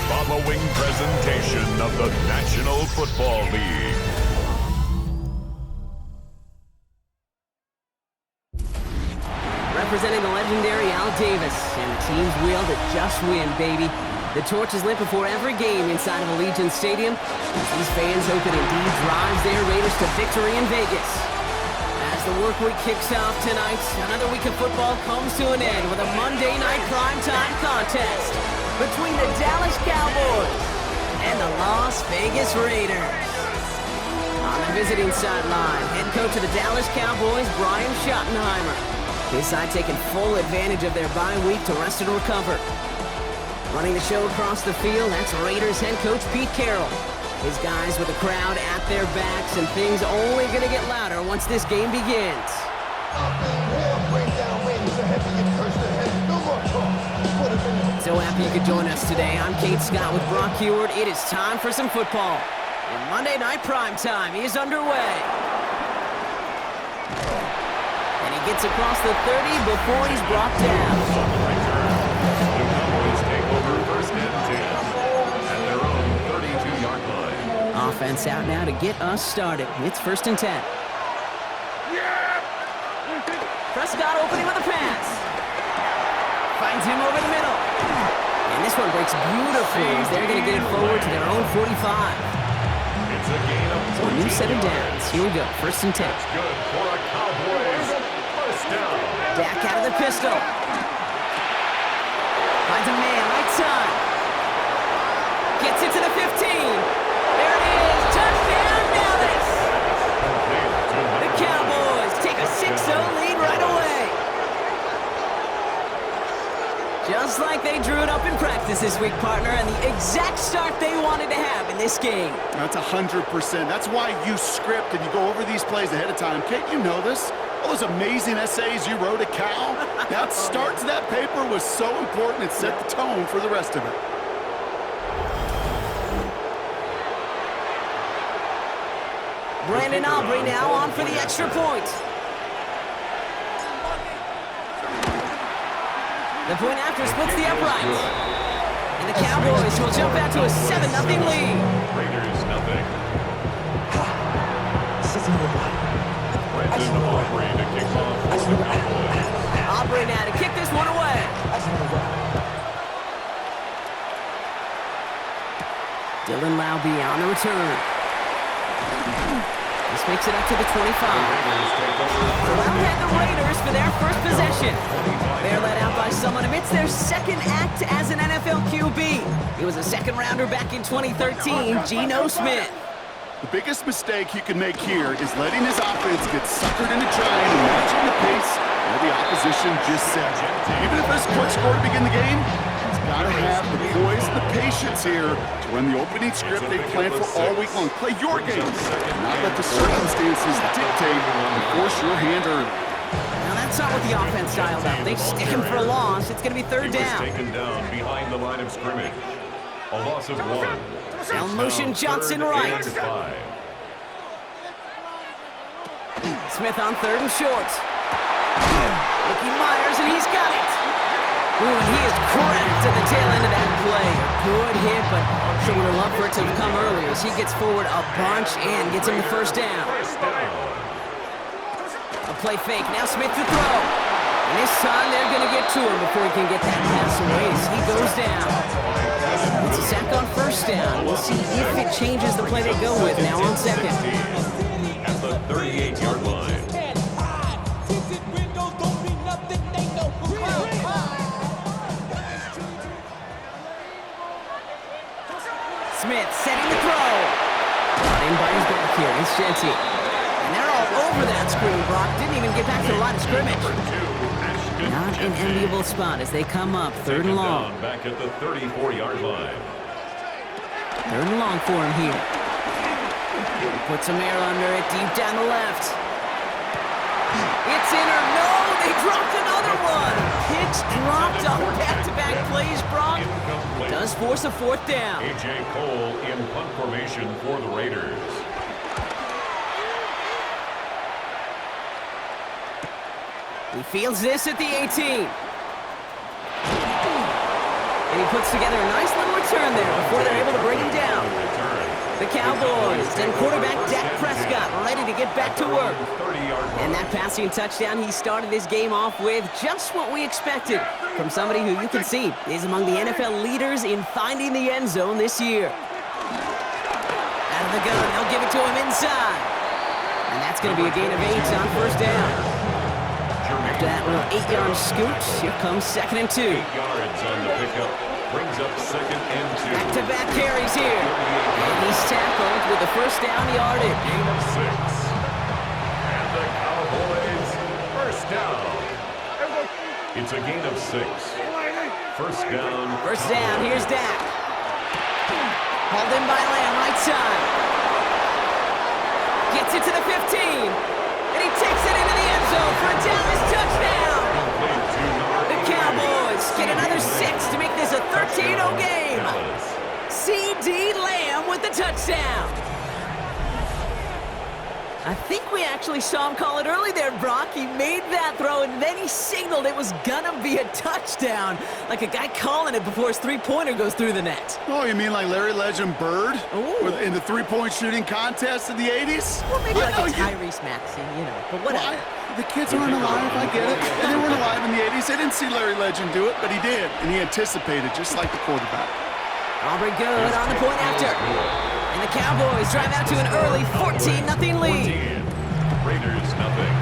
following presentation of the National Football League. Representing the legendary Al Davis and the team's will to just win, baby. The torch is lit before every game inside of Allegiant Stadium. These fans hope it indeed drives their Raiders to victory in Vegas. As the work week kicks off tonight, another week of football comes to an end with a Monday night primetime contest between the Dallas Cowboys and the Las Vegas Raiders. On the visiting sideline, head coach of the Dallas Cowboys, Brian Schottenheimer. His side taking full advantage of their bye week to rest and recover. Running the show across the field, that's Raiders head coach Pete Carroll. His guys with the crowd at their backs, and things only going to get louder once this game begins. So happy you could join us today. I'm Kate Scott with Brock Heward. It is time for some football. And Monday Night Primetime is underway. And he gets across the 30 before he's brought down. Offense out now to get us started. It's 1st and 10. Prescott opening with a pass. Finds him over the middle. And this one breaks beautifully as they're going to get it forward to their own 45. It's a gain of 14 new set of downs. Here we go, 1st and 10. That's good for a Cowboys first down. Dak out of the pistol. Finds a man, right side. Gets it to the 15. There it is, touchdown Dallas! The Cowboys take a 6-0 lead right away. Just like they drew it up in practice this week, partner, and the exact start they wanted to have in this game. That's 100%. That's why you script and you go over these plays ahead of time. Kate, you know this. All those amazing essays you wrote at Cal. That start to that paper was so important. It set the tone for the rest of it. Brandon Aubrey now on for the extra point. The point after splits the uprights. And the Cowboys will jump out to a 7-0 lead. Raiders nothing. Brandon Aubrey to kick off for the Cowboys. Aubrey now to kick this one away. Dylan Laube on the return. This makes it up to the 25. Well, had the Raiders for their first possession. They're led out by someone amidst their second act as an NFL QB. He was a second-rounder back in 2013, Geno Smith. The biggest mistake he can make here is letting his offense get suckered into trying and matching the pace where the opposition just set. Even if there's a quick score to begin the game, he's got to have the poise and the patience here to run the opening script they've planned for all week long. Play your game, not let the circumstances dictate and force your hand early. Now that's not what the offense dialed up. They stick him for a loss. It's going to be 3rd down. Taken down behind the line of scrimmage. A loss of 1. Now motion Johnson right. Smith on 3rd and short. Ricky Myers, and he's got it. Ooh, and he is cracked at the tail end of that play. Good hit, but sure would have loved for it to have come earlier as he gets forward a bunch and gets him the 1st down. A play fake. Now Smith to throw. And this time they're going to get to him before he can get that pass away as he goes down. It's a sack on 1st down. We'll see if it changes the play they go with now on 2nd. At the 38-yard line. Smith setting the throw. Brought in by his back here. It's Genty. And they're all over that screen, Brock. Didn't even get back to the line of scrimmage. Not an enviable spot as they come up 3rd and long. Back at the 34-yard line. 3rd and long for him here. He puts some air under it deep down the left. It's in or no, they dropped another one. Picks dropped on back-to-back plays, Brock. Does force a 4th down. A.J. Cole in punt formation for the Raiders. He fields this at the 18. And he puts together a nice little return there before they're able to bring him down. The Cowboys and quarterback Dak Prescott ready to get back to work. And that passing touchdown he started this game off with just what we expected from somebody who you can see is among the NFL leaders in finding the end zone this year. Out of the gun, they'll give it to him inside. And that's going to be a gain of 8 on first down. After that little 8-yard scoot, here comes 2nd and 2. 8 yards on the pickup. Brings up 2nd and 2. Back-to-back carries here. And he's tackled with the first down yardage. Gain of 6. And the Cowboys, first down. It's a gain of 6. First down. First down, here's Dak. Hauled in by Lamb, right side. Gets it to the 15. And he takes it into the end zone for a Dallas touchdown. The Cowboys get another 6 to make this a 13-0 game. C.D. Lamb with the touchdown. I think we actually saw him call it early there, Brock. He made that throw, and then he signaled it was gonna be a touchdown. Like a guy calling it before his three-pointer goes through the net. Oh, you mean like Larry Legend Bird? Ooh. In the three-point shooting contest in the 80s? Well, maybe like a Tyrese Maxey, you know, but whatever. The kids aren't alive, I get it. And they weren't alive in the 80s. They didn't see Larry Legend do it, but he did. And he anticipated, just like the quarterback. Aubrey good on the point after. And the Cowboys drive out to an early 14-0 lead. Raiders nothing.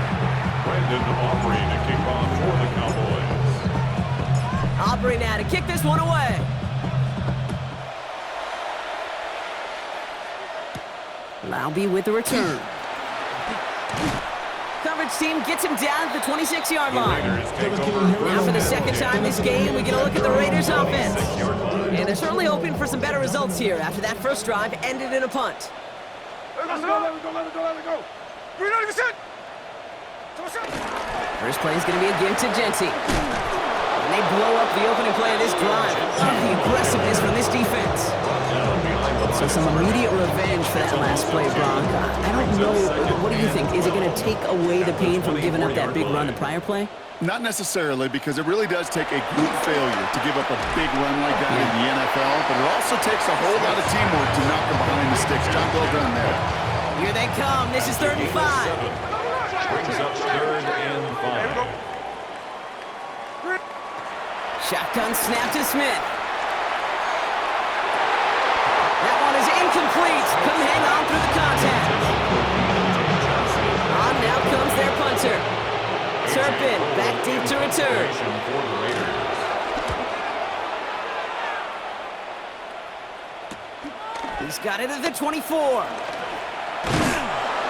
Brandon Aubrey to kick off for the Cowboys. Aubrey now to kick this one away. Laube with the return. Coverage team gets him down at the 26-yard line. Now for the second time this game, we get a look at the Raiders offense. And they're certainly hoping for some better results here after that first drive ended in a punt. Let it go. First play is going to be a give to Genty. And they blow up the opening play of this drive. Love the aggressiveness from this defense. So some immediate revenge for that last play, Brock. I don't know. What do you think? Is it going to take away the pain from giving up that big run the prior play? Not necessarily, because it really does take a group failure to give up a big run like that in the NFL, but it also takes a whole lot of teamwork to knock them behind the sticks. John, well done there. Here they come. This is 3rd and 5. Brings up 3rd and 5. Shotgun snap to Smith. That one is incomplete. Couldn't hang on through the contact. On now comes their punter. Turpin back deep to return. He's got it at the 24.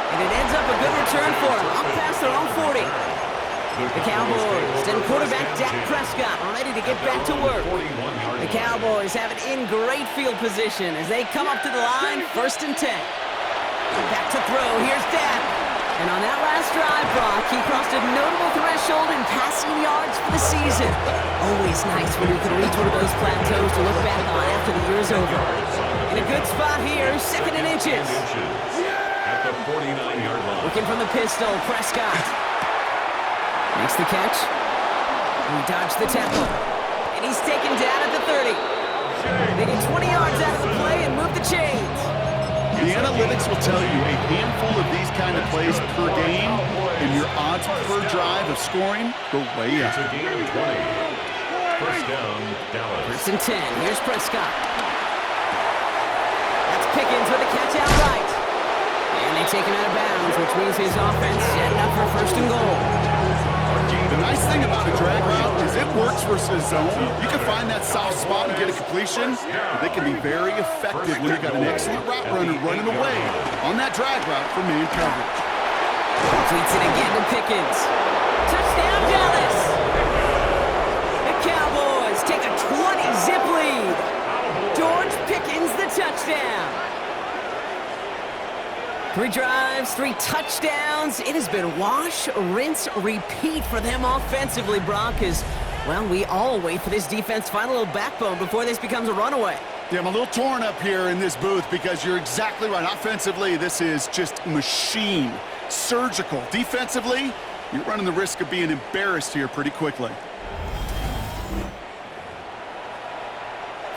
And it ends up a good return for him. Up past their own 40. The Cowboys and quarterback Dak Prescott ready to get back to work. The Cowboys have it in great field position as they come up to the line, 1st and 10. Back to throw. Here's Dak. And on that last drive, Brock, he crossed a notable threshold in passing yards for the season. Always nice when you can reach one of those plateaus to look back on after the year is over. In a good spot here, 2nd and inches. At the 49-yard line. Looking from the pistol, Prescott. Makes the catch. He dodged the tackle. And he's taken down at the 30. They get 20 yards out of the play and move the chains. The analytics will tell you a handful of these kind of plays per game, and your odds per drive of scoring go way up. It's a gain of 20. First down, Dallas. 1st and 10. Here's Prescott. That's Pickens with a catch outright. And they take him out of bounds, which means his offense setting up for 1st and goal. The nice thing about a drag route is it works versus zone. You can find that soft spot and get a completion, but they can be very effective when you've got an excellent route runner running away on that drag route for man coverage. Completes it again to Pickens. Touchdown, Dallas! The Cowboys take a 20-zip lead. George Pickens the touchdown. 3 drives, 3 touchdowns. It has been wash, rinse, repeat for them offensively, Brock, as, well, we all wait for this defense to find a little backbone before this becomes a runaway. Yeah, I'm a little torn up here in this booth because you're exactly right. Offensively, this is just machine, surgical. Defensively, you're running the risk of being embarrassed here pretty quickly.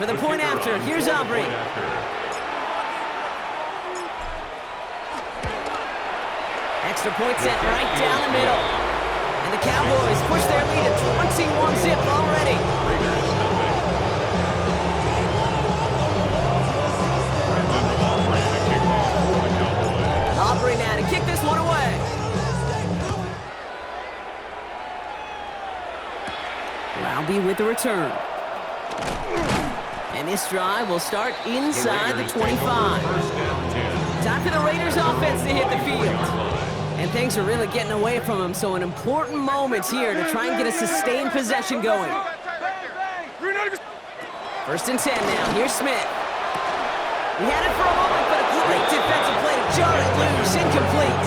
For the point after, here's Aubrey. Extra point set right down the middle. And the Cowboys push their lead to 21-zip already. Aubrey now to kick this one away. Roundy with the return. And this drive will start inside the 25. Time for the Raiders offense to hit the field. And things are really getting away from him, so an important moment here to try and get a sustained possession going. 1st and 10 now. Here's Smith. He had it for a moment, but a great defensive play to jar it loose. Incomplete.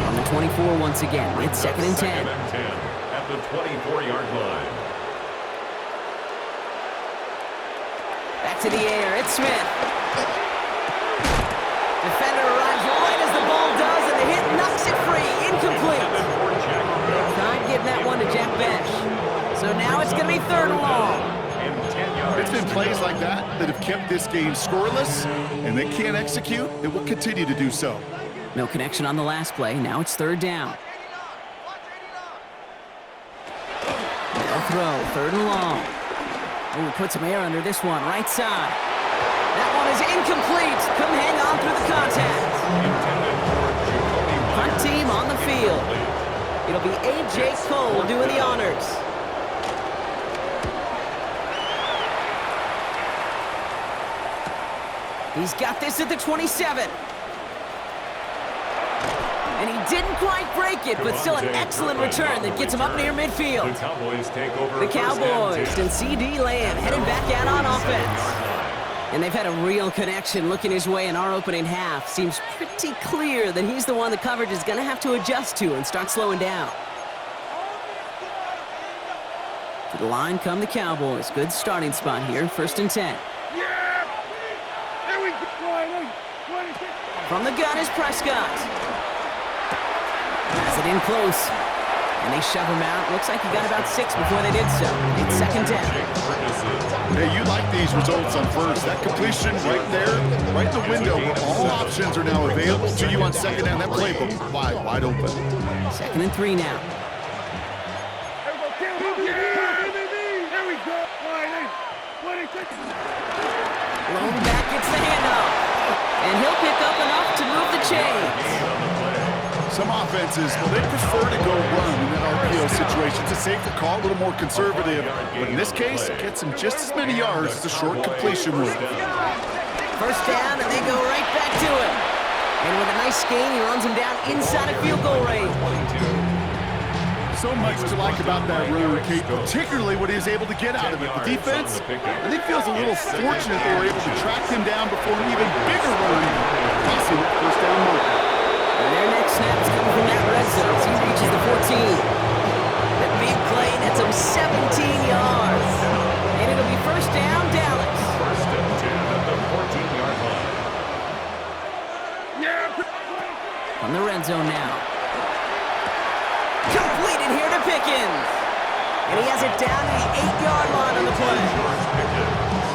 On the 24 once again. It's 2nd and 10. At the 24-yard line. Back to the air. It's Smith. Defender arrives right as the ball does, and the hit knocks it free. Incomplete. Tried getting that one to Jack Besh. So now it's going to be 3rd and long. It's been plays like that that have kept this game scoreless, and they can't execute. It will continue to do so. No connection on the last play. Now it's 3rd down. No throw. 3rd and long. Oh, he put some air under this one. Right side. That one is incomplete. Couldn't hang on through the contact. Front team on the field. It'll be A.J. Cole doing the honors. He's got this at the 27. And he didn't quite break it, but still an excellent return that gets him up near midfield. The Cowboys take over. The Cowboys and C.D. Lamb headed back out on offense. And they've had a real connection looking his way in our opening half. Seems pretty clear that he's the one the coverage is going to have to adjust to and start slowing down. To the line come the Cowboys. Good starting spot here. 1st and 10. From the gun is Prescott. Has it in close. And they shove him out. Looks like he got about 6 before they did so. It's 2nd down. Hey, you like these results on first. That completion right there, right in the window where all options are now available to you on 2nd down. That playbook wide open. 2nd and 3 now. Lone back gets the handoff. And he'll pick up enough to move the chains. Some offenses, well, they prefer to go run in that RPO situation. It's a safer call, a little more conservative. But in this case, it gets him just as many yards as a short completion would. 1st down, and they go right back to it. And with a nice gain, he runs him down inside of field goal range. So much to like about that run, Kate, particularly what he was able to get out of it. The defense, I think, feels a little fortunate they were able to track him down before an even bigger run, tossing it 1st down marker. And their next snap is coming from that red zone as he reaches the 14. The big play nets him 17 yards. And it'll be 1st down, Dallas. 1st and 10 at the 14-yard line. From the red zone now. Completed here to Pickens. And he has it down to the 8-yard line on the play.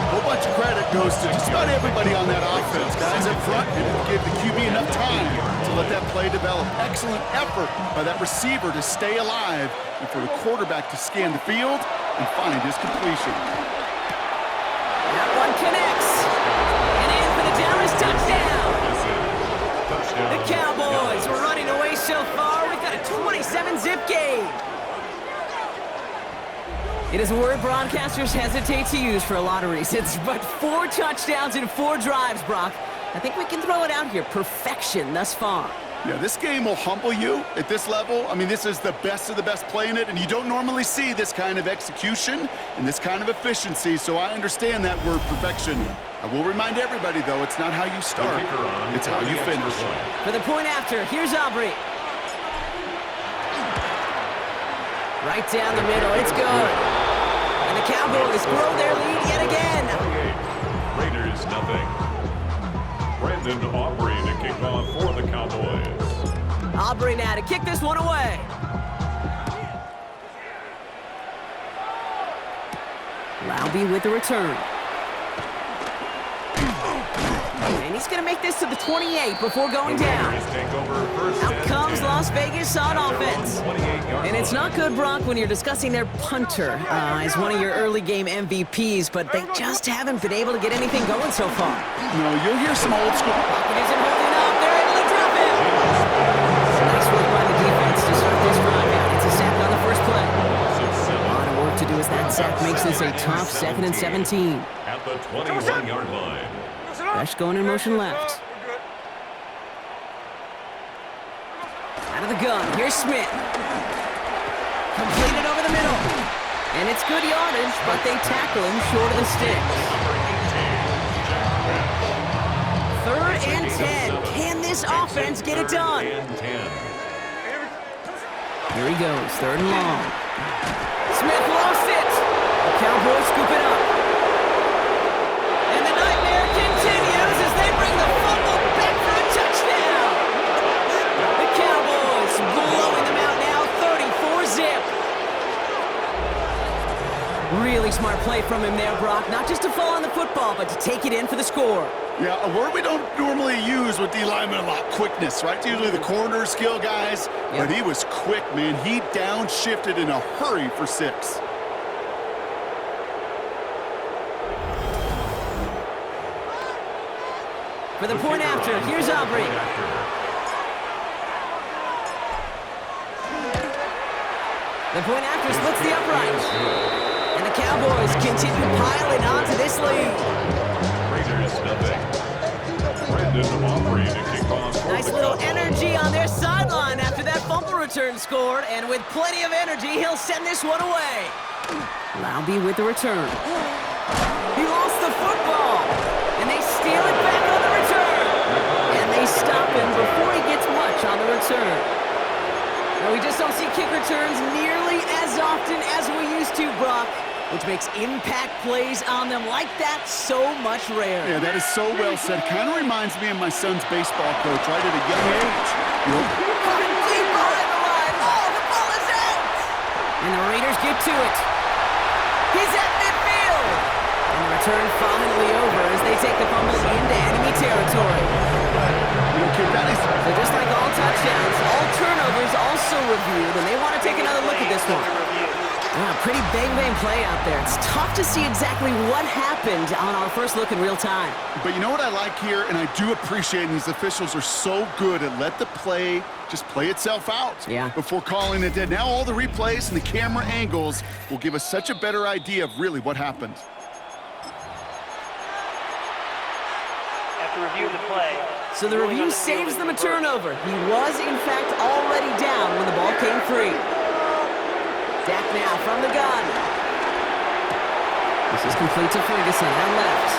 A whole bunch of credit goes to just about everybody on that offense. Guys up front, and give the QB enough time to let that play develop. Excellent effort by that receiver to stay alive and for the quarterback to scan the field and find his completion. That one connects. And in for the Dallas touchdown. The Cowboys were running away so far. We've got a 27-zip game. It is a word broadcasters hesitate to use for a lot of reasons, but 4 touchdowns in 4 drives, Brock. I think we can throw it out here. Perfection thus far. Yeah, this game will humble you at this level. I mean, this is the best of the best playing it, and you don't normally see this kind of execution and this kind of efficiency, so I understand that word perfection. I will remind everybody, though, it's not how you start, it's how you finish. For the point after, here's Aubrey. Right down the middle, it's good. And the Cowboys grow their lead yet again. Raiders nothing. Brandon Aubrey to kick off for the Cowboys. Aubrey now to kick this one away. Laube with the return. And he's going to make this to the 28 before going down. Out comes Las Vegas on offense. And it's not good, Brock, when you're discussing their punter as one of your early game MVPs, but they just haven't been able to get anything going so far. No, you'll hear some old school. Pocket isn't holding up. They're able to drop him. Nice work by the defense to start this drive out. It's a sack on the first play. A lot of work to do as that sack makes this a tough 2nd and 17. At the 21-yard line. Fresh going in motion left. Out of the gun, here's Smith. Completed over the middle. And it's good yardage, but they tackle him short of the sticks. 3rd and 10. Can this offense get it done? Here he goes, 3rd and long. Smith lost it. The Cowboys scoop it up. And the nightmare continues as they bring the fumble back for a touchdown. The Cowboys blowing them out now, 34-zip. Really smart play from him there, Brock. Not just to fall on the football, but to take it in for the score. Yeah, a word we don't normally use with D linemen a lot, quickness, right? It's usually the corner skill guys, but he was quick, man. He downshifted in a hurry for 6. For the point after, here's Aubrey. The point after splits the upright. And the Cowboys continue piling onto this lead. Nice little energy on their sideline after that fumble return scored. And with plenty of energy, he'll send this one away. Laube with the return. He lost the football. And they steal it back on the return. And they stop him before he gets much on the return. Now, we just don't see kick returns nearly as often as we used to, Brock, which makes impact plays on them like that so much rarer. Yeah, that is so well said. Kind of reminds me of my son's baseball coach, right, at a young age. Coming deep behind the line. Oh, the ball is out! And the Raiders get to it. He's at midfield. And the return finally over as they take the fumble into enemy territory. So just like all touchdowns, all turnovers also reviewed, and they want to take another look at this one. Pretty bang play out there. It's tough to see exactly what happened on our first look in real time. But you know what I like here, and I do appreciate, and these officials are so good at let the play just play itself out before calling it dead. Now all the replays and the camera angles will give us such a better idea of really what happened. After reviewing the play, so the review saves them a turnover. He was, in fact, already down when the ball came free. Dak now from the gun. This is complete to Ferguson on left.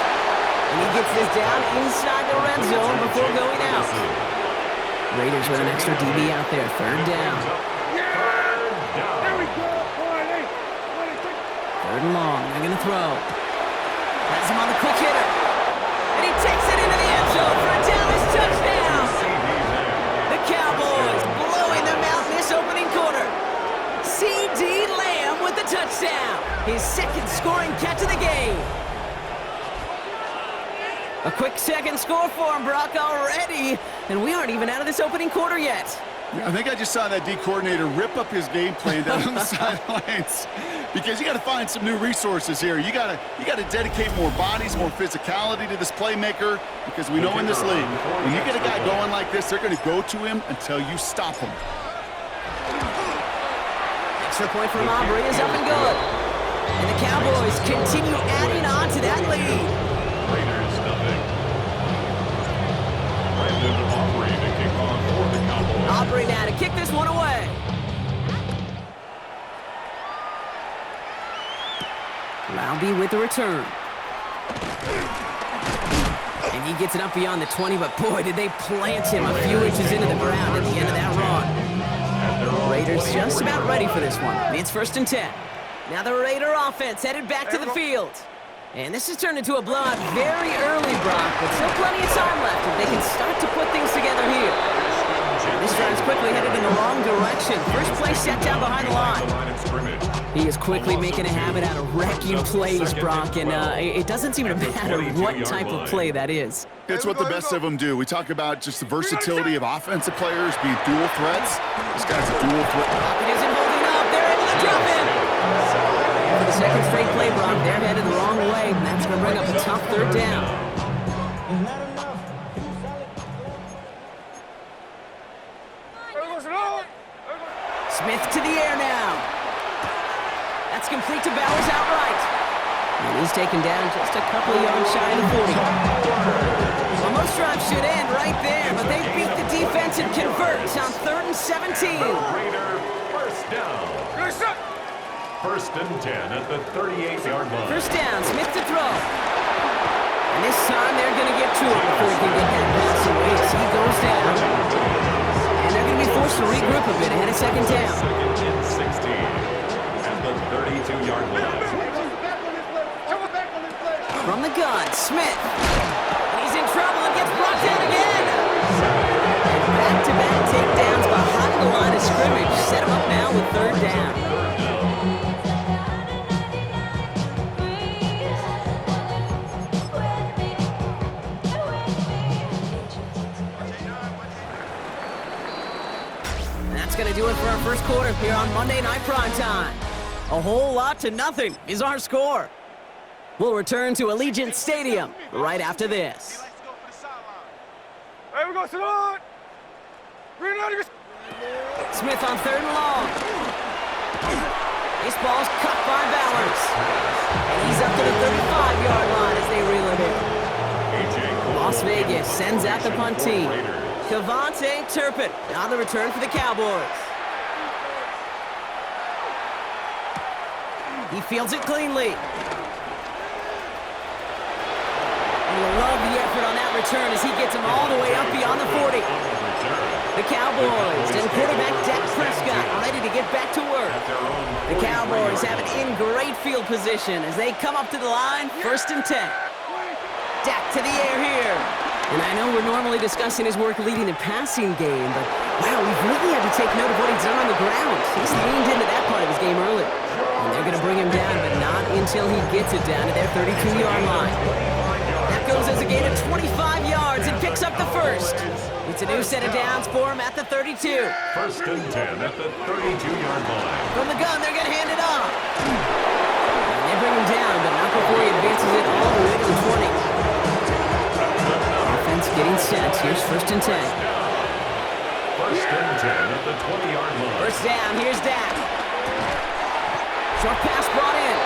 And he gets this down inside the red zone before going out. Raiders with an extra DB out there, 3rd down. There we go. 3rd and long, they're going to throw. Has him on the quick hitter. And he takes it into the end zone for a Dallas touchdown. The Cowboys blowing them out in this opening quarter. C.D. Lamb with the touchdown. His 2nd scoring catch of the game. A quick 2nd score for him, Brock, already. And we aren't even out of this opening quarter yet. I think I just saw that D coordinator rip up his game plan down on the sidelines, because you got to find some new resources here. You got to dedicate more bodies, more physicality to this playmaker, because we know in this league, when you get a guy going like this, they're going to go to him until you stop him. Extra point from Aubrey is up and good. And the Cowboys continue adding on to that lead. Raiders nothing. Brandon Aubrey to kick off for the Cowboys. Aubrey now to kick this one away. Laube with the return. And he gets it up beyond the 20, but boy, did they plant him a few inches into the ground at the end of that run. Raiders just about ready for this one. It's 1st and 10. Now the Raider offense headed back to the field. And this has turned into a blowout very early, Brock, but still plenty of time left if they can start to put things together here. This drive's quickly headed in the wrong direction. First play set down behind the line. He is quickly making a habit out of wrecking plays, Brock, and it doesn't seem to matter what type of play that is. It's what the best of them do. We talk about just the versatility of offensive players being dual threats. This guy's a dual threat. It isn't holding up. They're able to drop in. For the second straight play, Brock, they're headed the wrong way, and that's going to bring up a tough third down. Smith to the air now. That's complete to Bowers outright. And he's taken down just a couple of yards shy of the 40. Well, most drives should end right there, but they beat the defense and convert on 3rd and 17. Raider, first down. First and 10 at the 38-yard line. First down, Smith to throw. And this time they're going to get to him before he can get that pass away as he goes down. And they're going to be forced to regroup a bit ahead of second down. Second and 16 at the 32-yard line. From the gun, Smith. And he's in trouble and gets brought down again. And back-to-back takedowns behind the line of scrimmage. Set him up now with 3rd down. Going to do it for our first quarter here on Monday Night Primetime. A whole lot to nothing is our score. We'll return to Allegiant Stadium right after this. Hey, we go, Salon! Smith on 3rd and long. This ball's cut by Bowers. And he's up to the 35-yard line as they reel it in. Las Vegas sends out the punt team. Cavante Turpin on the return for the Cowboys. He fields it cleanly. And you'll love the effort on that return as he gets him all the way up beyond the 40. The Cowboys and quarterback Dak Prescott ready to get back to work. The Cowboys have it in great field position as they come up to the line, 1st and 10. Dak to the air here. And I know we're normally discussing his work leading the passing game, but wow, we've really had to take note of what he's done on the ground. He's leaned into that part of his game early. And they're going to bring him down, but not until he gets it down to their 32-yard line. That goes as a gain of 25 yards and picks up the first. It's a new set of downs for him at the 32. First and 10 at the 32-yard line. From the gun, they're going to hand it off. And they bring him down, but not before he advances it all the way to the 20. Offense getting set. Here's 1st and 10. First and 10 at the 20-yard line. First down, here's Dak. Short pass brought in.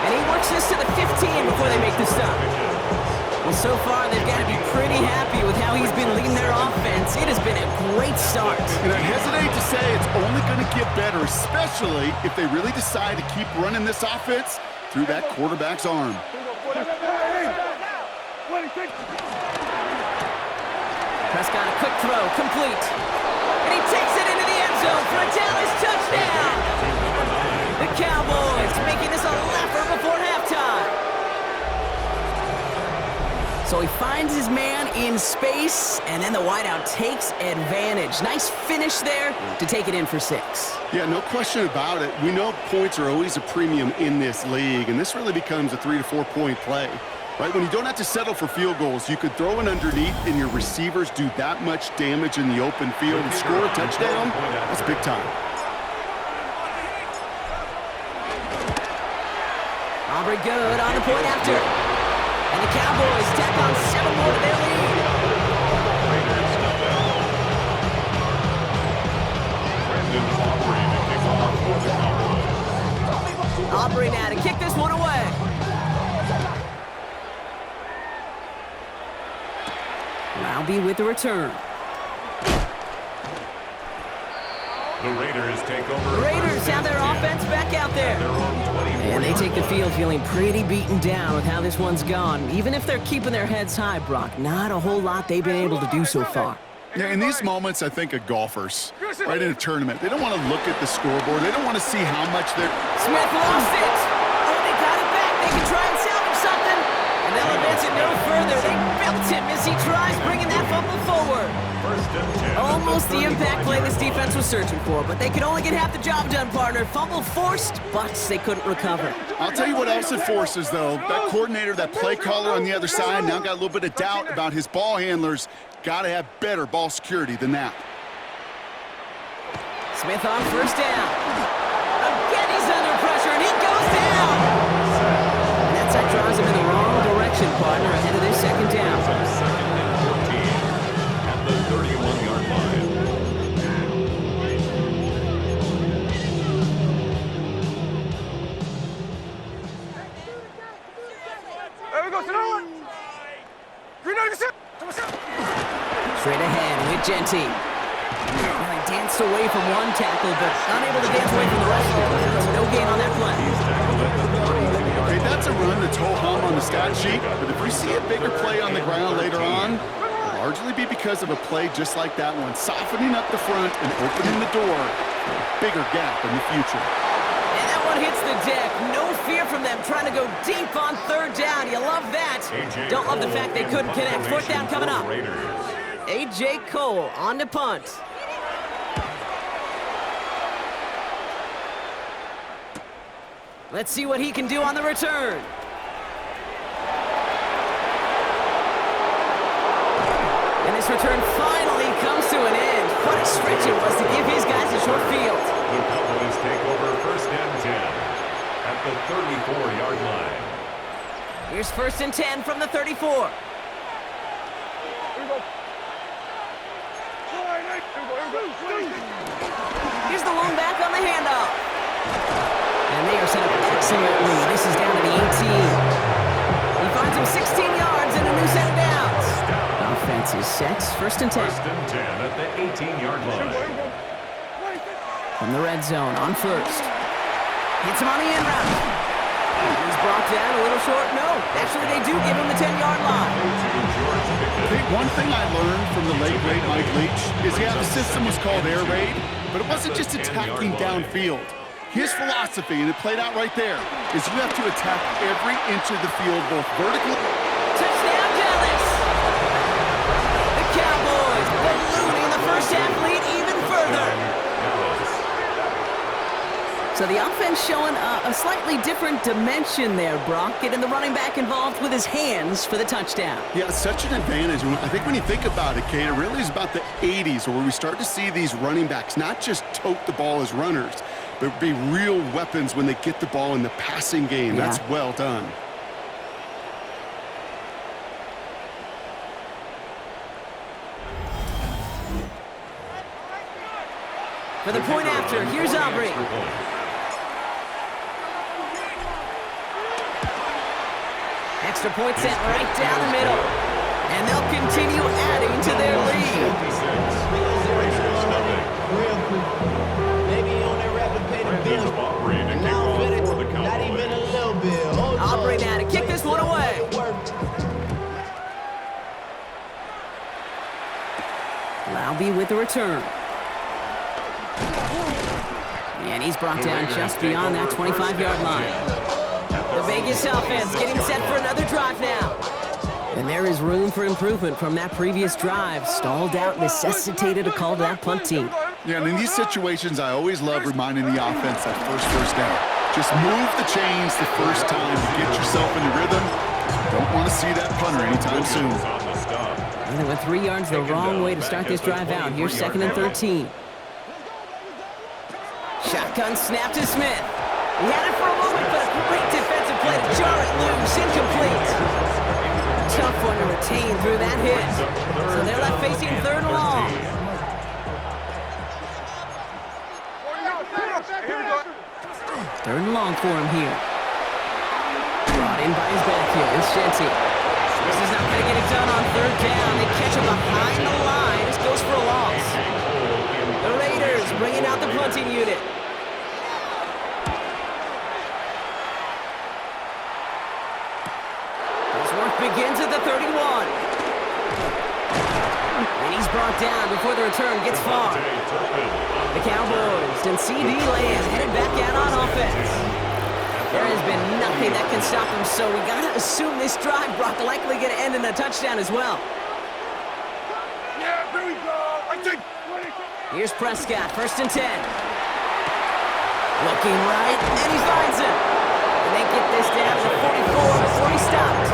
And he works this to the 15 before they make the stop. Well, so far, they've got to be pretty happy with how he's been leading their offense. It has been a great start. And I hesitate to say it's only going to get better, especially if they really decide to keep running this offense through that quarterback's arm. Prescott, a quick throw, complete. And he takes it into the end zone for a Dallas touchdown. The Cowboys making this a laugher before halftime. So he finds his man in space, and then the wideout takes advantage. Nice finish there to take it in for 6. Yeah, no question about it. We know points are always a premium in this league, and this really becomes a 3 to 4 point play. Right, when you don't have to settle for field goals, you could throw it underneath and your receivers do that much damage in the open field and score a touchdown. That's big time. Aubrey good on the point after. And the Cowboys tack on 7 more to their lead. Aubrey now to kick this one away. Roundy with the return. The Raiders take over. The Raiders have their offense back out there. And they take the field feeling pretty beaten down with how this one's gone. Even if they're keeping their heads high, Brock, not a whole lot they've been able to do so far. Yeah, in these moments, I think of golfers, right, in a tournament. They don't want to look at the scoreboard. They don't want to see how much they're... Smith lost it. Oh, they got it back. They can try and salvage something. And they'll advance it no further. They built tip as he tries bringing that fumble forward. First and 10. Almost the impact play this defense was searching for, but they could only get half the job done, partner. Fumble forced, but they couldn't recover. I'll tell you what else it forces, though. That coordinator, that play caller on the other side, now got a little bit of doubt about his ball handlers. Got to have better ball security than that. Smith on first down. Again, he's under pressure, and he goes down. And that drives him in the wrong direction, partner, ahead of this second down. Second and 14 at the 31-yard line. There we go, Straight ahead with Genty. Well, he danced away from one tackle, but unable to dance away from the rest of the defense. No gain on that play. Okay, that's a run that's ho-hum on the stat sheet, but if we see a bigger play on the ground later on, it'll largely be because of a play just like that one, softening up the front and opening the door for a bigger gap in the future. And that one hits the deck. No fear from them trying to go deep on third down. You love that. Don't love the fact they couldn't connect. Fourth down coming up. A.J. Cole on to punt. Let's see what he can do on the return. And this return finally comes to an end. What a stretch it was to give his guys a short field. The Cowboys take over first and 10 at the 34-yard line. Here's first and 10 from the 34. Here's the lone back on the handoff. And they are set up excellently. This is down to the 18. He finds him 16 yards and a new set of downs. Offense is set. First and 10. First and 10 at the 18-yard line. From the red zone on first. Hits him on the end route. He's brought down a little short. No, actually they do give him the 10-yard line. Okay, one thing I learned from the late great Mike Leach is the system was called air raid, but it wasn't just attacking downfield. His philosophy, and it played out right there, is you have to attack every inch of the field, both vertically. Touchdown, Dallas! The Cowboys ballooning the first half lead even further. So the offense showing a slightly different dimension there, Brock, getting the running back involved with his hands for the touchdown. Yeah, it's such an advantage. I think when you think about it, Kate, it really is about the 80s where we start to see these running backs not just tote the ball as runners, but be real weapons when they get the ball in the passing game. Yeah. That's well done. For the point after, here's Aubrey. Extra point set right down the middle. And they'll continue adding to their lead. Maybe on that rapid pay the bill. And now I'm it, not even a little bit. Aubrey now to kick this one away. Laube with the return. And he's brought down just beyond that 25-yard line. The Vegas offense getting set for another drive now. And there is room for improvement from that previous drive. Stalled out, necessitated a call to that punt team. Yeah, and in these situations, I always love reminding the offense that first down. Just move the chains the first time to get yourself in the rhythm. Don't want to see that punter anytime soon. And they went 3 yards the wrong way to start this drive out. Here's second and 13. Shotgun snap to Smith. He had it for a moment, but a great defensive play to jar it loose. Incomplete. Tough one to retain through that hit. So they're left facing third and long. Third and long for him here. Brought in by his back here. It's Genty. This is not going to get it done on third down. They catch him behind the line. This goes for a loss. The Raiders bringing out the punting unit. His work begins at the 31. And he's brought down before the return gets far. The Cowboys and CD Lamb headed back out on offense. There has been nothing that can stop him, so we got to assume this drive, Brock, likely going to end in a touchdown as well. Yeah, here we go. Here's Prescott, 1st and 10. Looking right, and he finds him. And they get this down to the 44 before he stopped.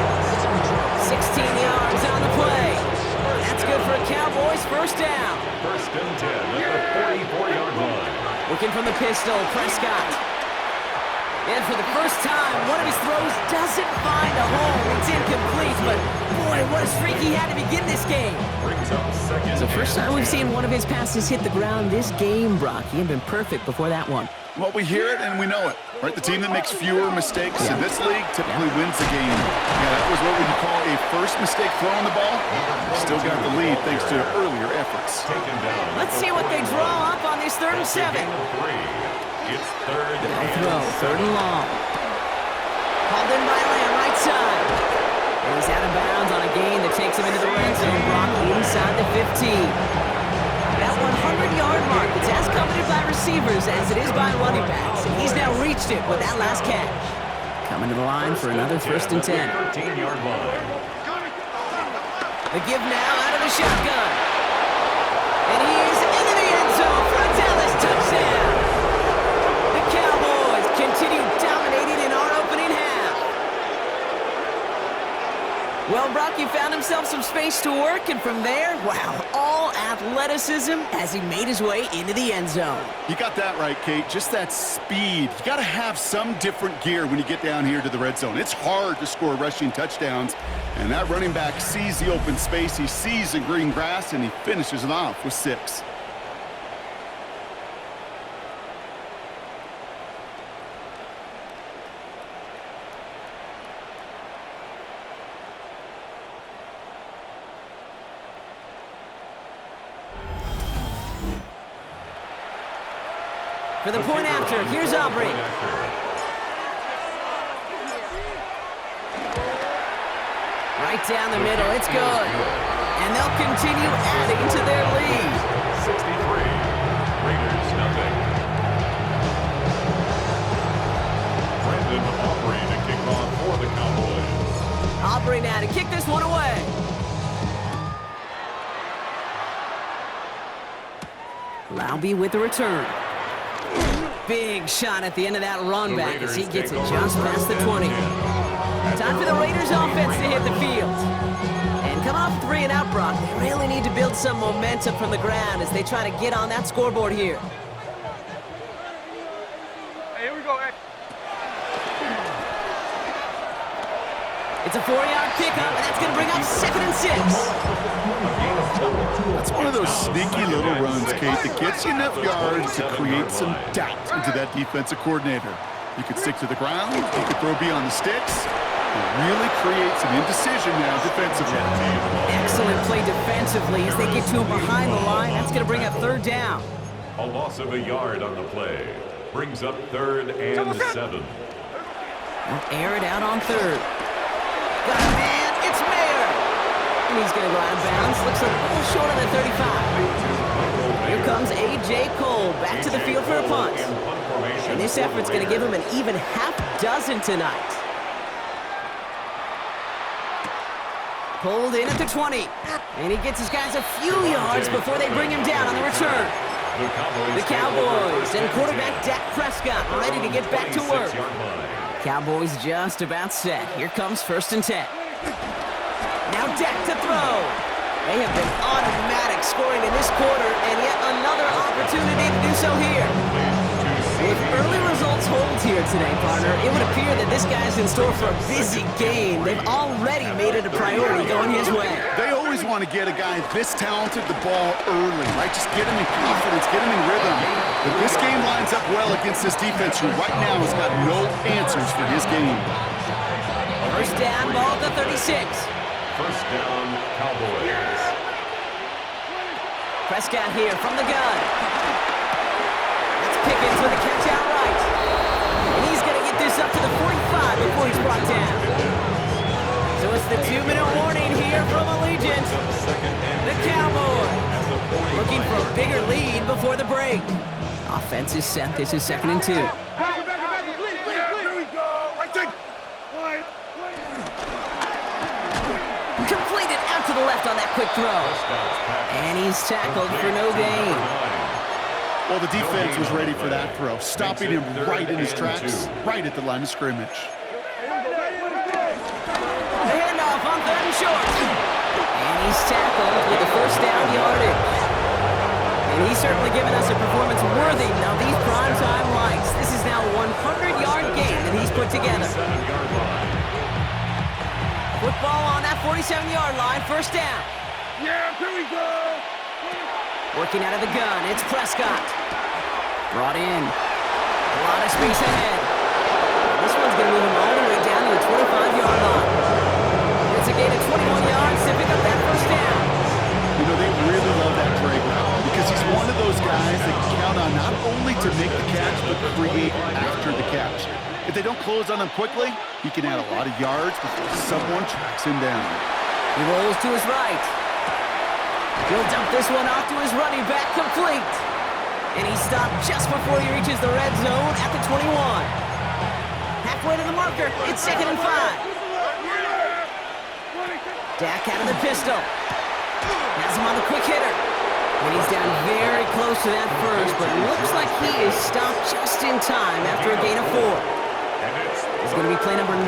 16 yards on the play. That's good for a Cowboys 1st down. 1st and 10 at the 44-yard line. Looking from the pistol, Prescott. And for the first time, one of his throws doesn't find a hole. It's incomplete, but boy, what a streak he had to begin this game. Brings up 2nd. It's the first time we've seen one of his passes hit the ground this game, Brock. He had been perfect before that one. Well, we hear it and we know it, right? The team that makes fewer mistakes in this league typically wins the game. Yeah, that was what we could call a first mistake throw on the ball. Still got the lead thanks to earlier efforts. Taken down. Let's see what they draw up on this 3rd and 7. It's 3rd and Throw, 3rd and long. Hauled in by Lamb, right side. And he's out of bounds on a gain that takes him into the red zone. Brock inside the 15. That 100-yard mark is as coveted by receivers as it is by running backs. And he's now reached it with that last catch. Coming to the line for another 1st and 10. 13-yard line. The give now out of the shotgun. And he is into the end zone for a Dallas touchdown. The Cowboys continue dominating in our opening half. Well, Brock, he found himself some space to work, and from there, wow, all athleticism as he made his way into the end zone. You got that right, Kate. Just that speed. You got to have some different gear when you get down here to the red zone. It's hard to score rushing touchdowns, and that running back sees the open space, he sees the green grass, and he finishes it off with 6. For the point after, here's Aubrey. Right down the middle, it's good. And they'll continue adding to their lead. 63. Raiders, nothing. Brandon Aubrey to kick off for the Cowboys. Aubrey now to kick this one away. Laube with the return. Big shot at the end of that run back as he gets it just past the 20. Time for the Raiders offense to hit the field. And coming off 3 and out, Brock, they really need to build some momentum from the ground as they try to get on that scoreboard here. Hey, here we go. It's a 4-yard pickup, and that's going to bring up 2nd and 6. That's one of those sneaky little runs, Kate, that gets you enough yards to create some doubt into that defensive coordinator. You could stick to the ground, you could throw beyond the sticks, and really create some indecision now defensively. Excellent play defensively as they get to him behind the line. That's going to bring up 3rd down. A loss of a yard on the play. Brings up 3rd and 7. They'll air it out on 3rd. Got a man, it's Mayer. And he's going to go out of bounds. Looks a little short on the 35. Here comes A.J. Cole back to the field for a punt. And this effort's going to give him an even half dozen tonight. Pulled in at the 20. And he gets his guys a few yards before they bring him down on the return. The Cowboys and quarterback Dak Prescott ready to get back to work. Cowboys just about set. Here comes 1st and 10. Now Dak to throw. They have been automatic scoring in this quarter, and yet another opportunity to do so here. If early results hold here today, partner, it would appear that this guy's in store for a busy game. They've already made it a priority going his way. They always want to get a guy this talented the ball early, right? Just get him in confidence, get him in rhythm. But this game lines up well against this defense who right now has got no answers for his game. 1st down, ball at the 36. 1st down, Cowboys. Prescott here from the gun. That's Pickens with a catch out right. And he's going to get this up to the 45 before he's brought down. So it's the 2-minute warning here from Allegiant. The Cowboys looking for a bigger lead before the break. Offense is set. This is 2nd and 2. Completed out to the left on that quick throw. And he's tackled for no gain. Well, the defense was ready for that throw, stopping him right in his tracks, right at the line of scrimmage. The handoff on 3rd and short. And he's tackled with the first down yardage. And he's certainly given us a performance worthy of these primetime lights. This is now a 100-yard game that he's put together. Football on that 47-yard line, first down. Yeah, here we go. Working out of the gun, it's Prescott. Brought in. A lot of space ahead. This one's going to move him all the way down to the 25-yard line. It's a gain of 21 yards to pick up that first down. You know, they really love that Drake because he's one of those guys that can count on not only to make the catch, but create after the catch. If they don't close on him quickly, he can add a lot of yards before someone tracks him down. He rolls to his right. He'll dump this one off to his running back, complete. And he stopped just before he reaches the red zone at the 21. Halfway to the marker, it's 2nd and 5. Dak out of the pistol. Has him on the quick hitter. And he's down very close to that first, but looks like he is stopped just in time after a gain of 4. It's going to be play number 9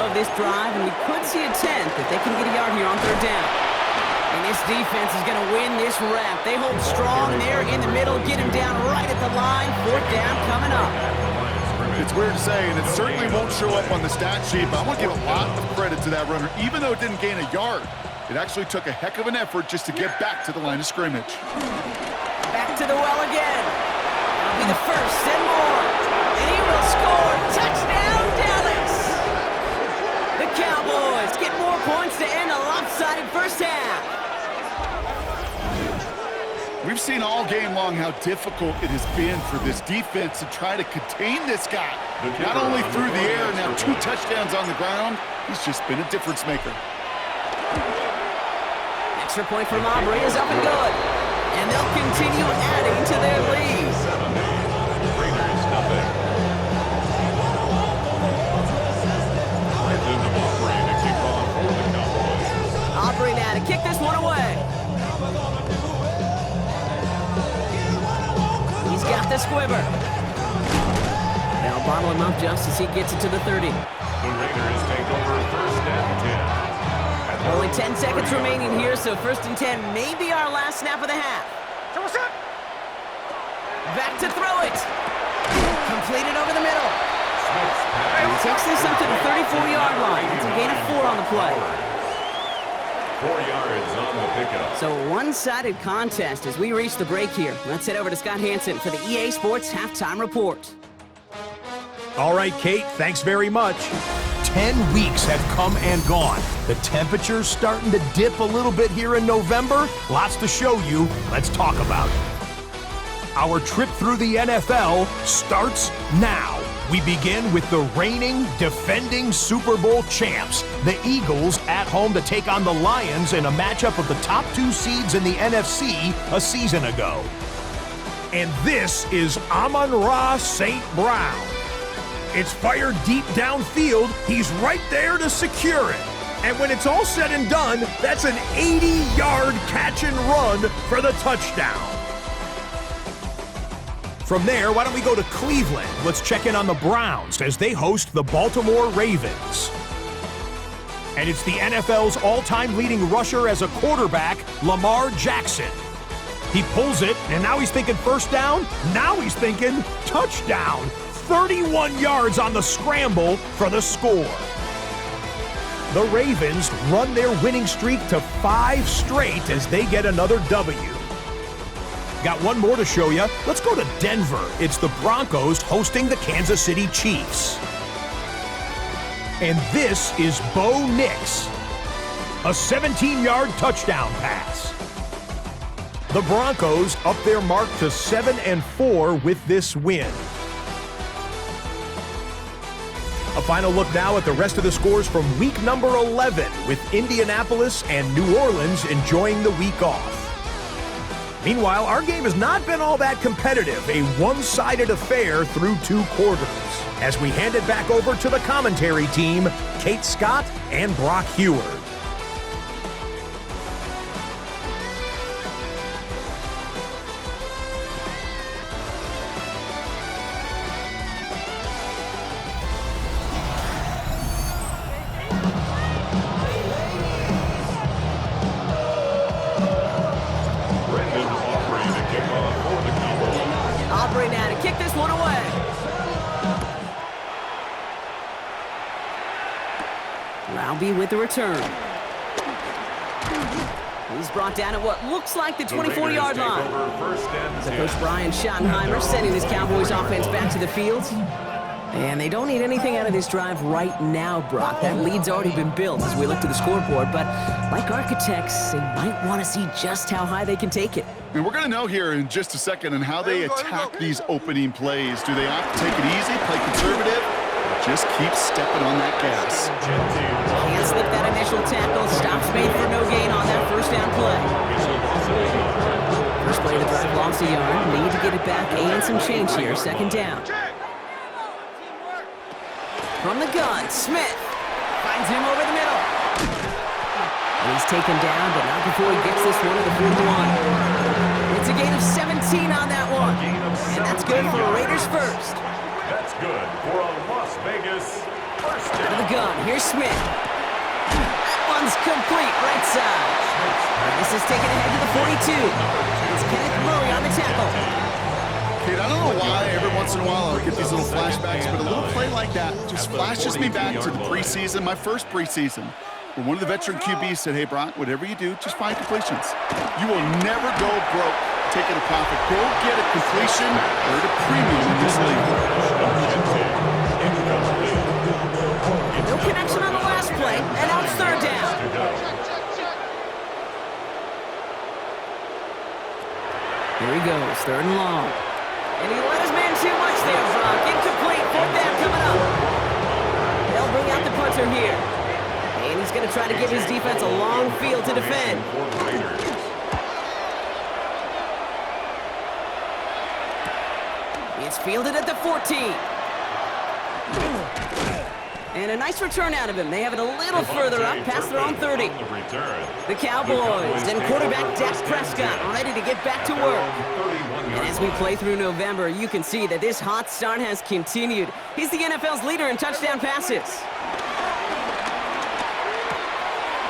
of this drive, and we could see a 10th if they can get a yard here on 3rd down. And this defense is going to win this rep. They hold strong there in the middle, get him down right at the line. 4th down coming up. It's weird to say, and it certainly won't show up on the stat sheet, but I want to give a lot of credit to that runner. Even though it didn't gain a yard, it actually took a heck of an effort just to get back to the line of scrimmage. Back to the well again. That'll be the first and more. And he will score. Touchdown, Dallas! The Cowboys get more points to end a lopsided first half. We've seen all game long how difficult it has been for this defense to try to contain this guy. Not only through the air, now 2 touchdowns on the ground, he's just been a difference maker. Extra point from Aubrey is up and good. And they'll continue adding to their lead. Aubrey now to kick this one away. He's got the squibber. They'll bottle him up just as he gets it to the 30. The Raiders take over 1st and 10. Only 10 seconds remaining here, so 1st and 10 may be our last snap of the half. Back to throw it. Completed over the middle. He takes this up to the 34-yard line. It's a gain of 4 on the play. 4 yards on the pickup. So a one-sided contest as we reach the break here. Let's head over to Scott Hansen for the EA Sports Halftime Report. All right, Kate, thanks very much. 10 weeks have come and gone. The temperature's starting to dip a little bit here in November. Lots to show you. Let's talk about it. Our trip through the NFL starts now. We begin with the reigning, defending Super Bowl champs, the Eagles, at home to take on the Lions in a matchup of the top 2 seeds in the NFC a season ago. And this is Amon-Ra St. Brown. It's fired deep downfield. He's right there to secure it. And when it's all said and done, that's an 80-yard catch and run for the touchdown. From there, why don't we go to Cleveland? Let's check in on the Browns as they host the Baltimore Ravens. And it's the NFL's all-time leading rusher as a quarterback, Lamar Jackson. He pulls it, and now he's thinking first down. Now he's thinking touchdown. 31 yards on the scramble for the score. The Ravens run their winning streak to 5 straight as they get another W. Got one more to show you. Let's go to Denver. It's the Broncos hosting the Kansas City Chiefs. And this is Bo Nix. A 17-yard touchdown pass. The Broncos up their mark to 7-4 with this win. A final look now at the rest of the scores from week number 11, with Indianapolis and New Orleans enjoying the week off. Meanwhile, our game has not been all that competitive, a one-sided affair through 2 quarters. As we hand it back over to the commentary team, Kate Scott and Brock Heward. be with the return. He's brought down at what looks like the 24-yard line. So Coach Brian Schottenheimer sending his Cowboys offense back to the field. And they don't need anything out of this drive right now, Brock. That lead's already been built as we look to the scoreboard. But like architects, they might want to see just how high they can take it. And we're going to know here in just a second on how they attack these opening plays. Do they opt to take it easy, play conservative, or just keep stepping on that gas? Can't slip that initial tackle. Stops made for no gain on that first down play. First play of the drive lost a yard. Need to get it back and some change here. Second down. From the gun, Smith finds him over the middle. And he's taken down, but not before he gets this one to the 41. It's a gain of 17 on that one. And that's good for Raiders first. That's good for a Las Vegas first down. Out of the gun, here's Smith. That one's complete, right side. This is taken ahead to the 42. It's Kenneth Murray on the tackle. Kate, I don't know why every once in a while I'll get these little flashbacks, but a little play like that just flashes me back to the preseason, my first preseason, where one of the veteran QBs said, hey, Brock, whatever you do, just find completions. You will never go broke taking a profit. Go get a completion or a premium in this league. No connection on the last play, and now it's third down. Here he goes, third and long. And he let his man too much there, Brock. Incomplete, fourth down coming up. They'll bring out the punter here. And he's going to try to give his defense a long field to defend. It's fielded at the 14. And a nice return out of him. They have it a little further up, past their own 30. The Cowboys and quarterback Dak Prescott ready to get back to work. And as we play through November, you can see that this hot start has continued. He's the NFL's leader in touchdown passes.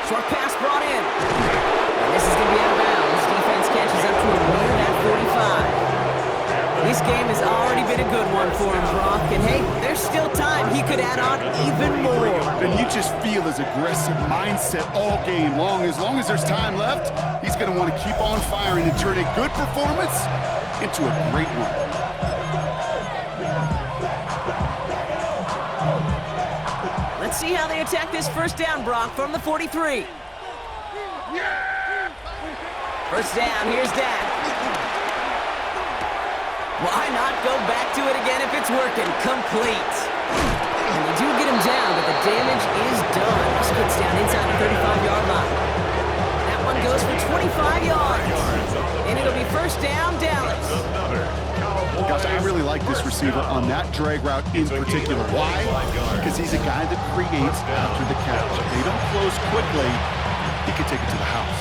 Short pass brought in. And this is going to be out of bounds. Defense catches up to him near that 45. This game has already been a good one for him, Brock. And hey, there's still time. He could add on even more. And you just feel his aggressive mindset all game long. As long as there's time left, he's going to want to keep on firing and turn a good performance into a great one. Let's see how they attack this first down, Brock, from the 43. First down, here's Dak. Why not go back to it again if it's working? Complete. And they do get him down, but the damage is done. This gets down inside the 35-yard line. That one goes for 25 yards. And it'll be first down, Dallas. Gosh, I really like this receiver on that drag route in particular. Why? Because he's a guy that creates after the catch. If they don't close quickly, he can take it to the house.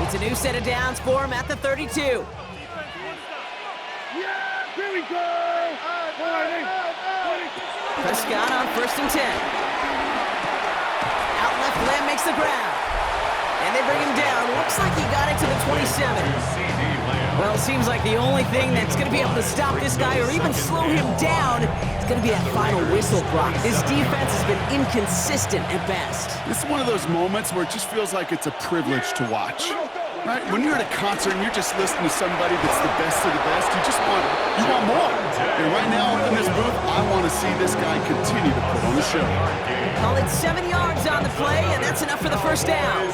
It's a new set of downs for him at the 32. Yeah, here we go! Prescott on first and 10. Out left, Lamb makes the ground. And they bring him down. Looks like he got it to the 27. Well, it seems like the only thing that's going to be able to stop this guy or even slow him down is going to be that final whistle, Brock. This defense has been inconsistent at best. This is one of those moments where it just feels like it's a privilege to watch. Right? When you're at a concert and you're just listening to somebody that's the best of the best, you want more. And right now in this booth, I want to see this guy continue to put on the show. Call it 7 yards on the play, and that's enough for the first down.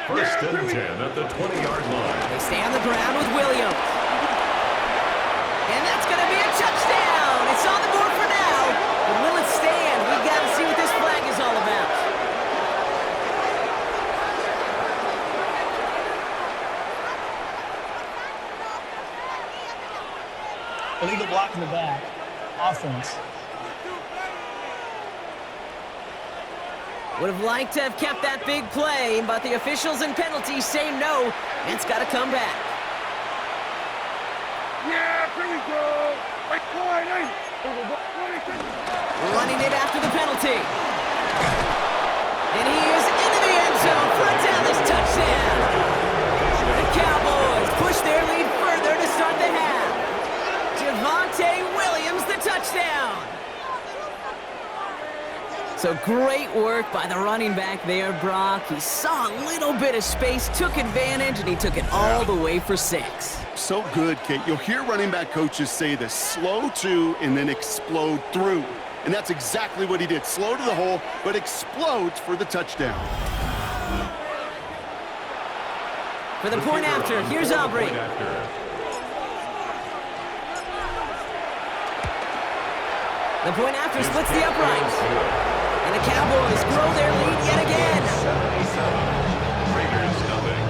First and 10 at the 20-yard line. They stay on the ground with Williams. And that's going to be a touchdown. It's on the board for now. But will it stand? We've got to see what this flag is all about. Illegal block in the back. Offense. Would have liked to have kept that big play, but the officials and penalties say no. It's got to come back. Yeah, here we go! Running it after the penalty. And he is into the end zone for a Dallas touchdown. The Cowboys push their lead further to start the half. Javonte Williams touchdown. So great work by the running back there, Brock. He saw a little bit of space, took advantage, and he took it all the way for 6. So good, Kate. You'll hear running back coaches say this: slow to and then explode through. And that's exactly what he did. Slow to the hole, but explodes for the touchdown. For the point after, here's Aubrey. The point after splits the uprights. And the Cowboys grow their lead yet again. 77. Raiders nothing.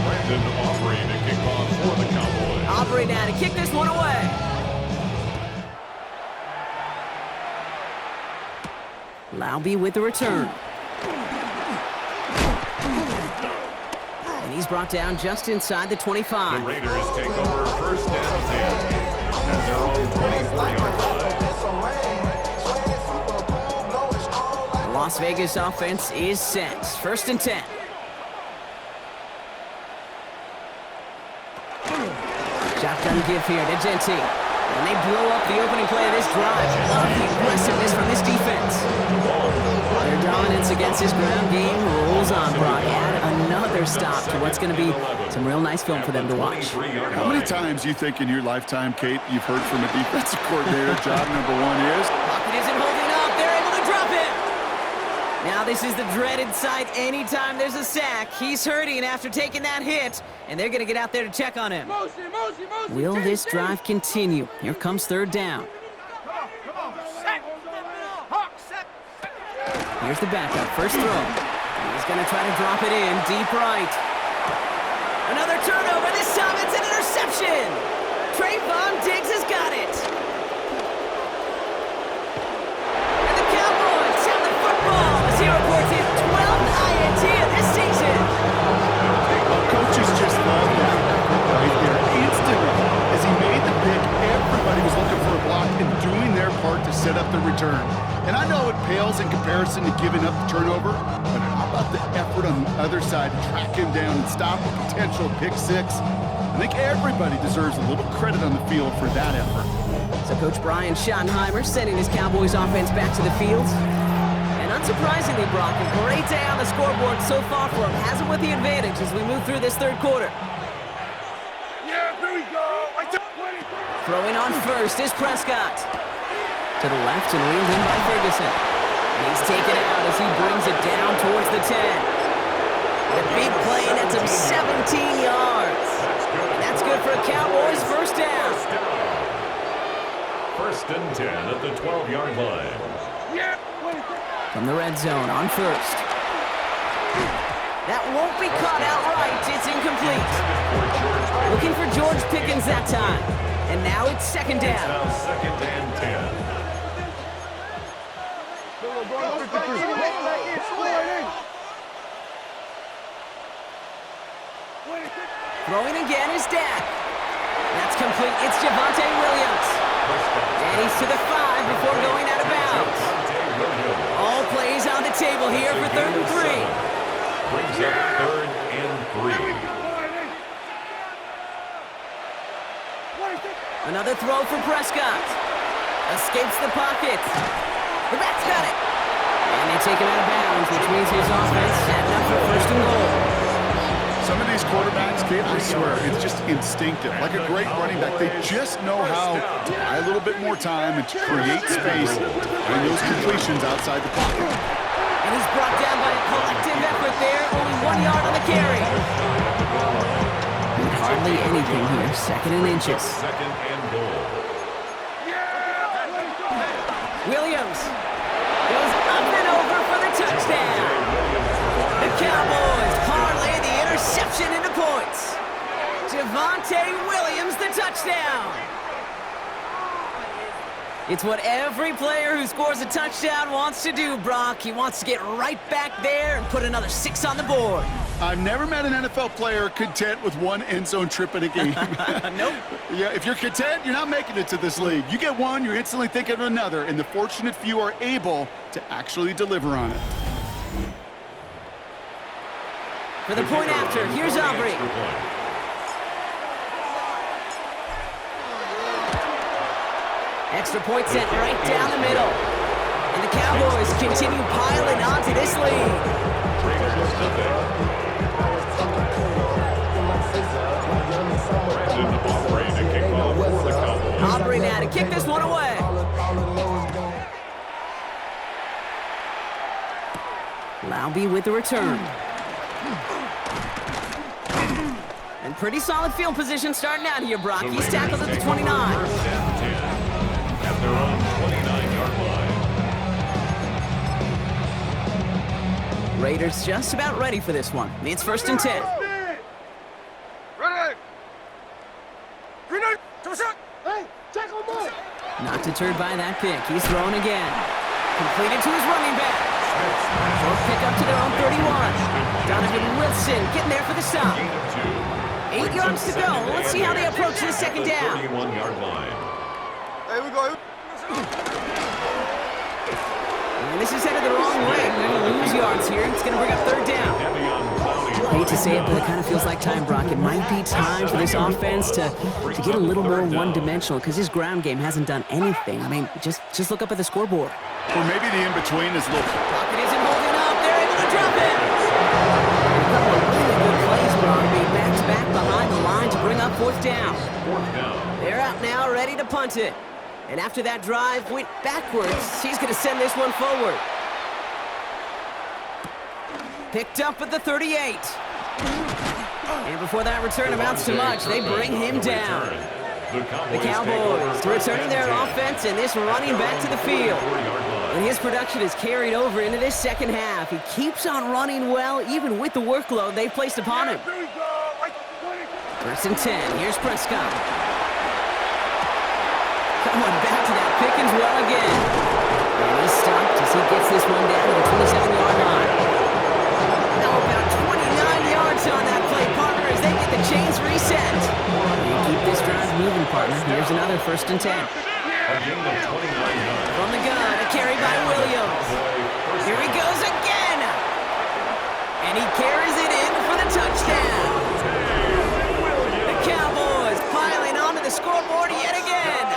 Brandon Aubrey to kick off for the Cowboys. Aubrey now to kick this one away. Laube with the return. And he's brought down just inside the 25. The Raiders take over first and 10 at their own 24-yard line. The Las Vegas offense is set. First and 10. Shotgun give here to Genti. And they blow up the opening play of this drive. Love the aggressiveness from this defense. Their dominance against this ground game rolls on, Brock. Add another stop to what's going to be some real nice film for them to watch. How many times do you think in your lifetime, Kate, you've heard from a defensive coordinator, job number 1 is? Pocket isn't holding up. They're able to drop it. Now this is the dreaded sight anytime there's a sack. He's hurting after taking that hit, and they're going to get out there to check on him. Will this drive continue? Here comes third down. Here's the backup, first throw. He's going to try to drop it in, deep right. Another turnover, this time it's an interception. Trayvon Diggs has got it. And the Cowboys have the football as he reports his 12th INT of this season. Coaches just love that right there instantly. As he made the pick, everybody was looking for a block and doing their part to set up the return. And I know it pales in comparison to giving up the turnover, but how about the effort on the other side to track him down and stop a potential pick 6? I think everybody deserves a little credit on the field for that effort. So Coach Brian Schottenheimer sending his Cowboys offense back to the field. And unsurprisingly, Brock, a great day on the scoreboard so far for him. Has him with the advantage as we move through this third quarter. Yeah, here we go. Throwing on first is Prescott. To the left and reeled in by Ferguson. And he's taken out as he brings it down towards the 10. The big play, and that's him 17 yards. And that's good for a Cowboys first down. First and 10 at the 12-yard line. From the red zone on first. That won't be caught outright. It's incomplete. Looking for George Pickens that time. And now it's second down. It's now second and 10. Throwing again is Dak. That's complete. It's Javonte Williams. And he's to the 5 before going out of bounds. All plays on the table here for third and 3. Brings up third and 3. Another throw for Prescott. Escapes the pocket. The back's got it. And they take him out of bounds, which means his offense set up for first and goal. Some of these quarterbacks, Kate, I swear, it's just instinctive. Like a great running back, they just know how to buy a little bit more time and to create space and those completions outside the pocket. And he's brought down by a collective effort there, only 1 yard on the carry. And hardly anything here, second and inches. Second and goal. Williams goes up and over for the touchdown. The Cowboys parlay the interception into points. Javonte Williams, the touchdown. It's what every player who scores a touchdown wants to do, Brock. He wants to get right back there and put another 6 on the board. I've never met an NFL player content with one end zone trip in a game. Nope. Yeah, if you're content, you're not making it to this league. You get one, you're instantly thinking of another, and the fortunate few are able to actually deliver on it. For the point after, here's Aubrey. Extra point sent right down the middle. And the Cowboys continue piling onto this lead. Aubrey now to kick this one away. Laube with the return. And pretty solid field position starting out here, Brock. He's tackled at the 29. At their own 29-yard line. Raiders just about ready for this one. It's 1st and 10. Ready! Ready! Hey, tackle him! Not deterred by that pick. He's thrown again. Completed to his running back. Short pick up to their own 31. Donovan Wilson getting there for the stop. 8 yards to go. Let's see how they approach this second down. 31-yard line. Hey, we go. And this is headed the wrong way. They're going to lose yards here. It's going to bring up 3rd down. I hate to say it, but it kind of feels like time, Brock. It might be time for this offense to get a little more one-dimensional because his ground game hasn't done anything. I mean, just look up at the scoreboard. Or maybe the in-between is a little... Pocket isn't holding up. They're able to drop it. A couple of really good plays, Brock. Being back-to-back behind the line to bring up 4th down. They're out now, ready to punt it. And after that drive went backwards, he's going to send this one forward. Picked up at the 38. And before that return amounts to much, they bring him down. The Cowboys returning their offense and this running back to the field. And his production is carried over into this second half. He keeps on running well, even with the workload they've placed upon him. 1st and 10. Here's Prescott. Coming back to that Pickens well again. And he's stopped as he gets this one down to the 27-yard line. Now about 29 yards on that play, partner, as they get the chains reset. And keep this drive moving, partner. Here's another 1st and 10. From the gun, a carry by Williams. Here he goes again. And he carries it in for the touchdown. The Cowboys piling onto the scoreboard yet again.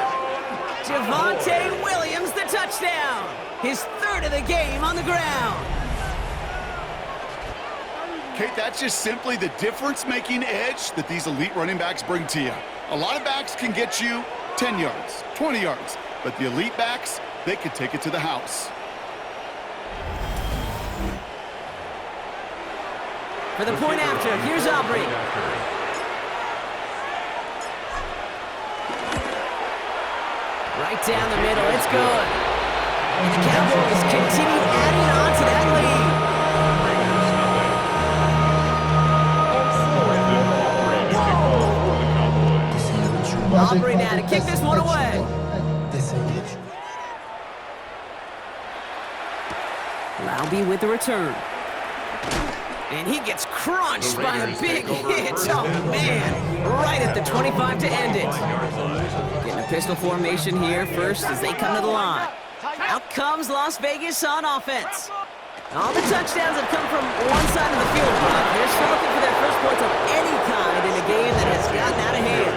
Javonte Williams, the touchdown. His 3rd of the game on the ground. Kate, that's just simply the difference-making edge that these elite running backs bring to you. A lot of backs can get you 10 yards, 20 yards, but the elite backs, they could take it to the house. For the point after, here's Aubrey. Right down the middle, it's good. And the Cowboys continue adding on to that lead. Aubrey now to kick this one away. Laube with the return. And he gets crunched by a big hit. Oh, man. Right at the 25 to end it. Getting a pistol formation here first as they come to the line. Out comes Las Vegas on offense. All the touchdowns have come from one side of the field, Brock. They're still looking for their first points of any kind in a game that has gotten out of hand.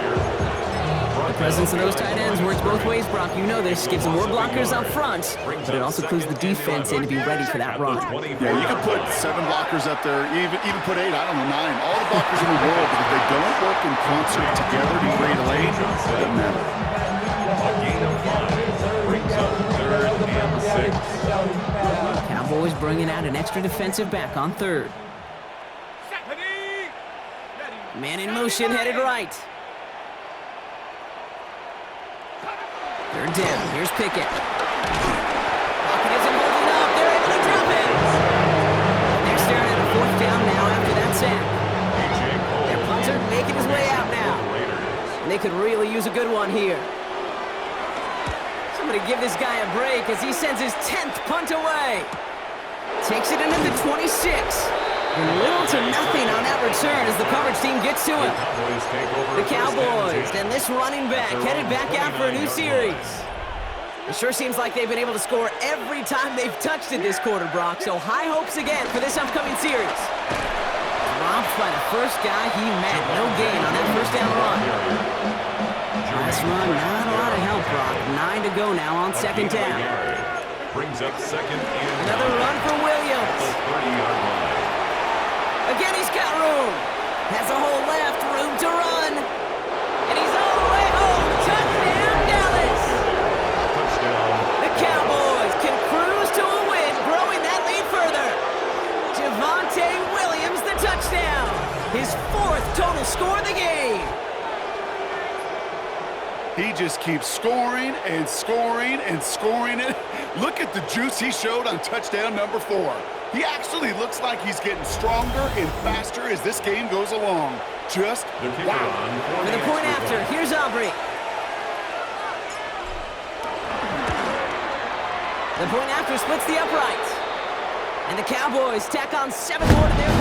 The presence of those tight ends works both ways, Brock. You know this. Gives them more blockers up front, but it also clues the defense in to be ready for that run. Yeah, you can put 7 blockers up there, even put 8, I don't know, 9. All the blockers in the world, but if they don't work in concert together to create a lane, it doesn't matter. A gain of 5 brings up 3rd and 6. Cowboys bringing out an extra defensive back on 3rd. Man in motion, headed right. 3rd down. Here's Pickett. Pocket isn't holding up. They're able to drop it. They're staring at a 4th down now after that sack. Their punter making his way out now. And they could really use a good one here. Somebody give this guy a break as he sends his 10th punt away. Takes it into the 26. And little to nothing on that return as the coverage team gets to him. The Cowboys and this running back headed back out for a new series. It sure seems like they've been able to score every time they've touched it this quarter, Brock. So high hopes again for this upcoming series. Dropped by the first guy he met. No gain on that 1st down run. Pass run, not a lot of help, Brock. 9 to go now on second down. Brings up second and Another run for Williams. the 30-yard line. Again, he's got room. Has a hole left, room to run. And he's all the way home. Touchdown, Dallas. Touchdown. The Cowboys can cruise to a win, growing that lead further. Javonte Williams, the touchdown. His 4th total score of the game. He just keeps scoring and scoring and scoring it. Look at the juice he showed on touchdown number 4. He actually looks like he's getting stronger and faster as this game goes along. Just wow. For the point after, here's Aubrey. The point after splits the uprights. And the Cowboys tack on 7 more to their